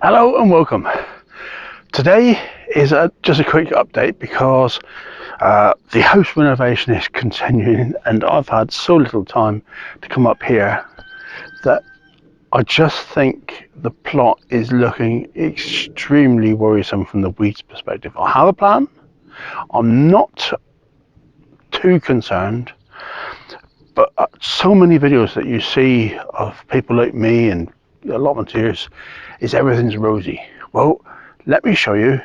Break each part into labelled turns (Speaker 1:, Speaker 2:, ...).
Speaker 1: Hello and welcome. Today is just a quick update because the house renovation is continuing and I've had so little time to come up here that I just think the plot is looking extremely worrisome from the weeds perspective. I have a plan. I'm not too concerned, but so many videos that you see of people like me and a lot of volunteers is everything's rosy. Well, let me show you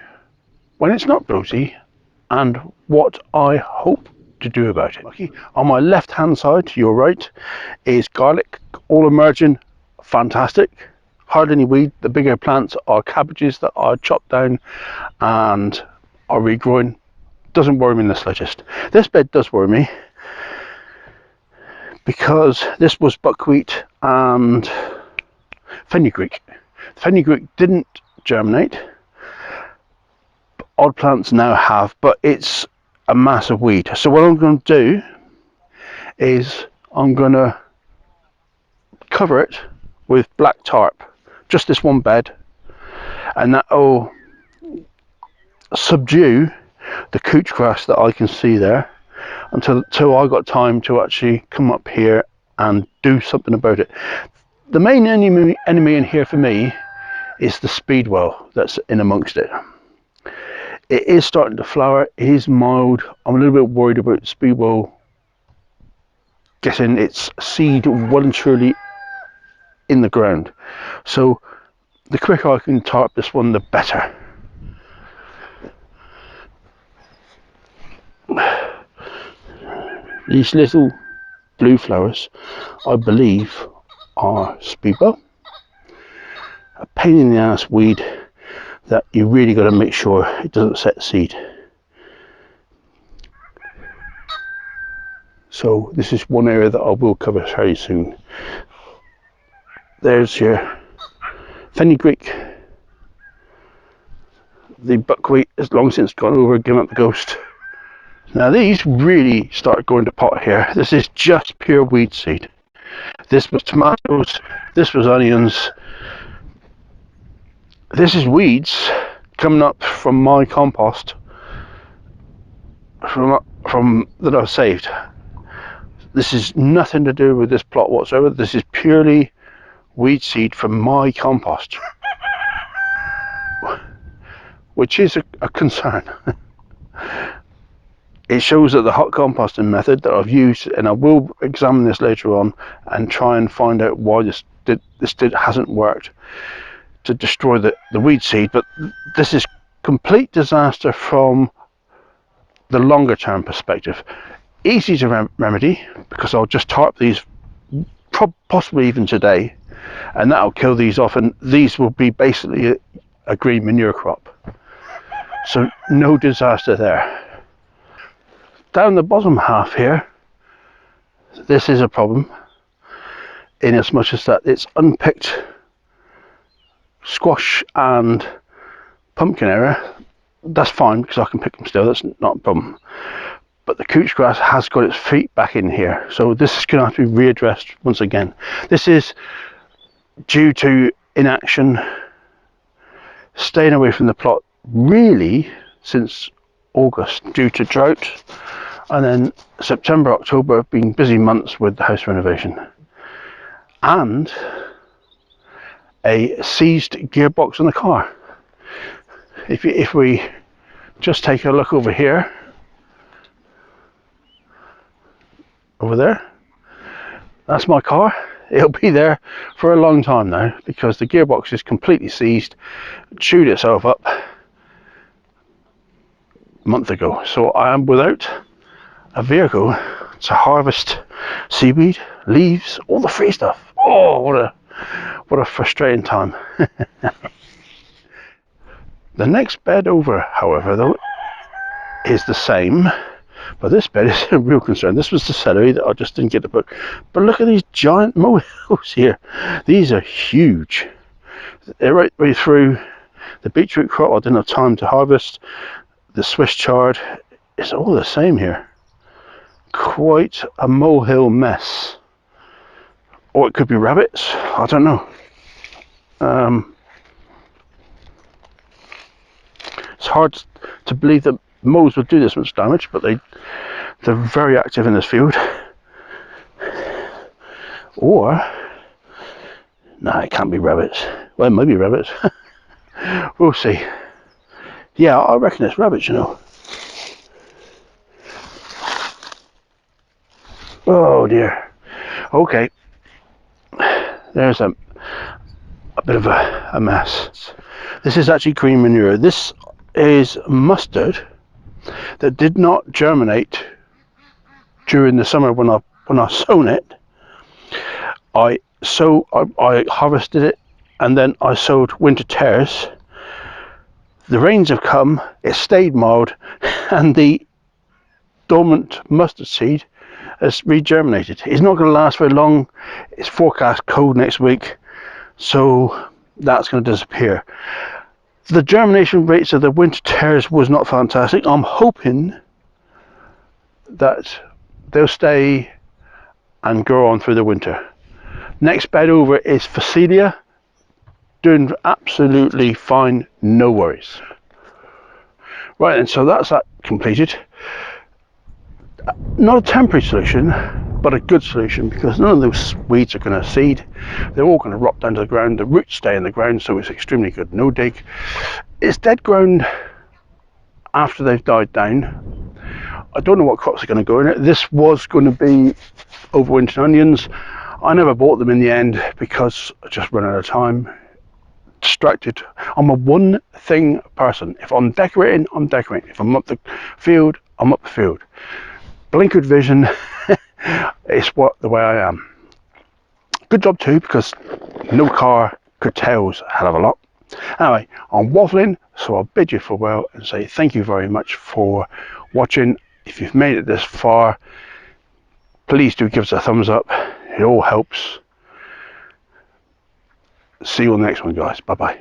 Speaker 1: when it's not rosy and what I hope to do about it. Okay. On my left hand side to your right is garlic, all emerging, fantastic, hardly any weed. The bigger plants are cabbages that are chopped down and are regrowing. Doesn't worry me in the slightest. This bed does worry me because this was buckwheat and fenugreek. Fenugreek didn't germinate. Odd plants now have, but it's a massive weed. So what I'm going to do is I'm going to cover it with black tarp, just this one bed, and that will subdue the couch grass that I can see there until I got time to actually come up here and do something about it. The main enemy in here for me is the speedwell that's in amongst it. It is starting to flower, it is mild. I'm a little bit worried about the speedwell getting its seed well and truly in the ground. So the quicker I can tarp this one, the better. These little blue flowers, I believe, are speedwell. A pain in the ass weed that you really got to make sure it doesn't set seed. So this is one area that I will cover very soon. There's your fenugreek. The buckwheat has long since gone over, given up the ghost. Now these really start going to pot here. This is just pure weed seed. This was tomatoes, this was onions. This is weeds coming up from my compost from that I've saved. This is nothing to do with this plot whatsoever. This is purely weed seed from my compost, which is a concern. It shows that the hot composting method that I've used, and I will examine this later on and try and find out why this hasn't worked to destroy the weed seed, but this is complete disaster from the longer term perspective. Easy to remedy because I'll just tarp these possibly even today, and that'll kill these off, and these will be basically a green manure crop. So no disaster there. Down the bottom half here, this is a problem in as much as that it's unpicked squash and pumpkin area. That's fine because I can pick them still, that's not a problem. But the couch grass has got its feet back in here, so this is going to have to be readdressed once again. This is due to inaction, staying away from the plot really since August due to drought, and then September, October have been busy months with the house renovation and a seized gearbox in the car. If we just take a look over here, over there, that's my car. It'll be there for a long time now because the gearbox is completely seized, chewed itself up a month ago. So I am without a vehicle to harvest seaweed, leaves, all the free stuff. Oh, what a frustrating time. The next bed over, however, though, is the same, but this bed is a real concern. This was the celery that I just didn't get to put, but look at these giant molehills here. These are huge. They're right way through the beetroot crop. I didn't have time to harvest. The Swiss chard is all the same here. Quite a molehill mess. Or it could be rabbits, I don't know. hard to believe that moles would do this much damage, but they're very active in this field. Or, nah, it can't be rabbits. Well, it might be rabbits. We'll see. Yeah, I reckon it's rabbits, you know. Oh dear. Okay. There's a bit of a mess. This is actually green manure. This is mustard that did not germinate during the summer when I sown it. I harvested it, and then I sowed winter tares. The rains have come, it stayed mild, and the dormant mustard seed has regerminated. It's not going to last very long. It's forecast cold next week, so that's going to disappear. The germination rates of the winter tares was not fantastic. I'm hoping that they'll stay and grow on through the winter. Next bed over is Phacelia, doing absolutely fine, no worries. Right, and so that's that completed. Not a temporary solution, but a good solution, because none of those weeds are going to seed. They're all going to rot down to the ground. The roots stay in the ground, so it's extremely good. No dig. It's dead ground after they've died down. I don't know what crops are going to go in it. This was going to be overwintering onions. I never bought them in the end because I just ran out of time. Distracted. I'm a one thing person. If I'm decorating, I'm decorating. If I'm up the field, I'm up the field. Blinkered vision is the way I am. Good job too, because no car curtails a hell of a lot. Anyway, I'm waffling, so I'll bid you farewell and say thank you very much for watching. If you've made it this far, please do give us a thumbs up. It all helps. See you on the next one, guys. Bye bye.